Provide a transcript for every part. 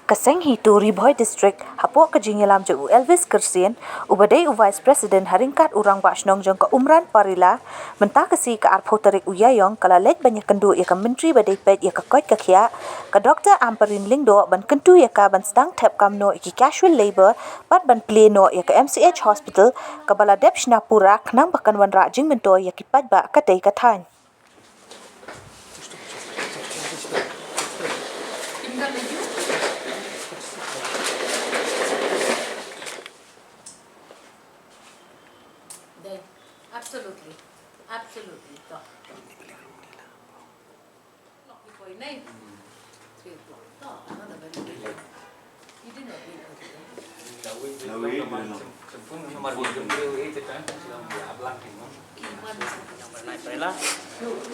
Kaseng Hitu Riboy District Hapok Kejingelam Ju Elvis Kersian Ubadai Vice President Haringkat Urang Bashnong Jong ke Umran Parila Mentah kesi ke Arpo Tarik Uyayong Kalalet banyak kendu ia ke Menteri Badai Pet ia ke Koit Kakia ke Dr. Amperin Lingdo ban kentu ia ke ban stang tap kamno iki casual labor bat ban pleno ia ke MCH Hospital ke Baladep Shnapura kenang bahkan wan rajing mento ia kipat ba katai katan. Absolutely. Absolutely. Tak. Not before 9. 3 o'clock. Tak, mana balik. You did not eat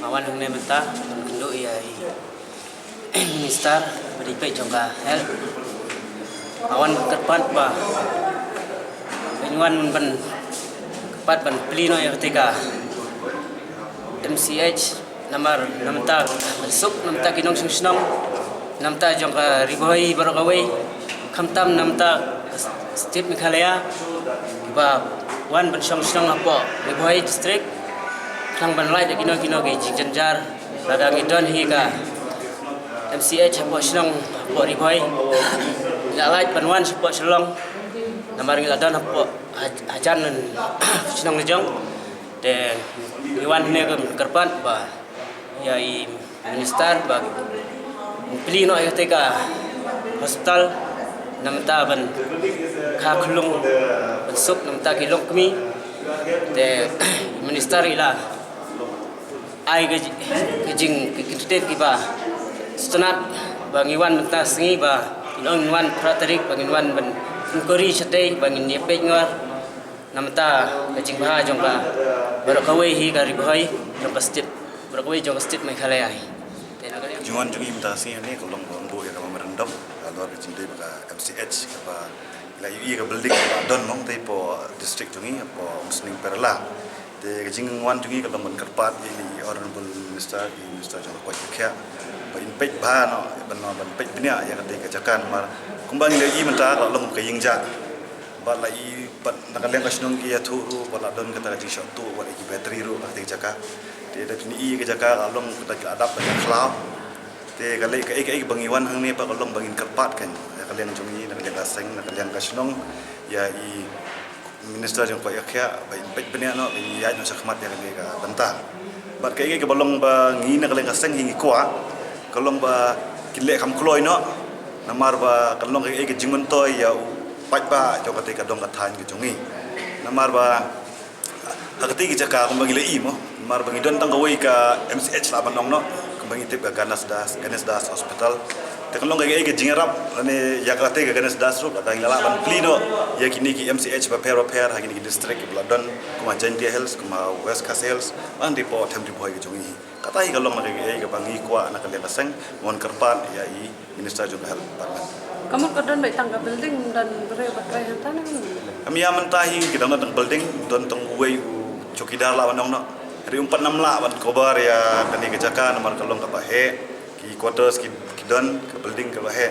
Mawan hune menta kenduk ia minister beripek jongga hel awan kerpan ba penyuan ban kepat ban pelino yang ketika MCH namar namta besuk namta kinong sing namta jongga riboi barokawai kamtam namta Steve Mikhalaya ba wan ban song apa riboi district Kang ban lai de kino ge jinjar rada ngidon hi ka MCH hapo shlong hapo riboi la lai ban wan hapo shlong namar ngiladon hapo ajan shlong jong de iwan ne kerpan ba ya I minister ba plino ya teka hospital namta ban kha khulung ban sup namta kilong kami de minister ila ai kejing kekititet kiba stunat bangiwan mentas ngi ba inong wan pratarik bangiwan ban kori chate bangin yepe ngor namta kejing bah jong ba barokawai hi gari bhai rapastit barokawai jong stit Meghalaya Juan jungi mentas ni kolong bombo ya kama merendam luar kejing dei ba MCH ba la ii ka building ba don mong dei po district jungi po muslim perla de kejing wan jungi kolong ban kerpat ini honorable minister Jong Koit Kakia ba in pej ba no ban pej bnia ya kadai kajakan mar kumbang le ii menta kolong ka yingja ba la ii ban nakaleng kasnong ki ya thu ba la don kata kejing shot tu ba ki battery ru kadai jaka de da ni ii kajaka kolong kata adap ba cloud te kalai ka ek bangiwan hang ni pa kolong bangin kerpat kan ya kalian jungi nakaleng kaseng nakaleng kasnong ya I minister Jong Koit Kakia ba in pej bnia no ya no sakmat ya kadai ka bantah bat kai ke balong ba ngi na kaleng kaseng hingi kwa kalong ba kile kam kloi no namar ba kalong kai ke jingmen toy ya pat ba jo kate ka dong ka than ke jungi namar ba hakati ki jaka kum bangi le I mo mar bangi don tang gawai ka MCH la banong no kum bangi tip ka Ganes Das Hospital te kalong kai ke jingarap ane ya kate ka Ganes Das ru ka ngala ban plino ya kini ki MCH ba pair ha kini ki district ki Bladon kuma Jantia Hills kuma West Coast Hills ang di po temri boy ke jungi katai kalong na kai ke bangi kwa na kaleng kaseng mon kerpan ya I minister juga hal parman Kamu kadang baik tangga building dan berai hantar ni. kami ya mentahi kita nang building don tong uwei cokidar la wanong no ri 46 la ban kobar ya kani kejaka nomor kalong ka bahe ki quarters ki don ke building ke bahe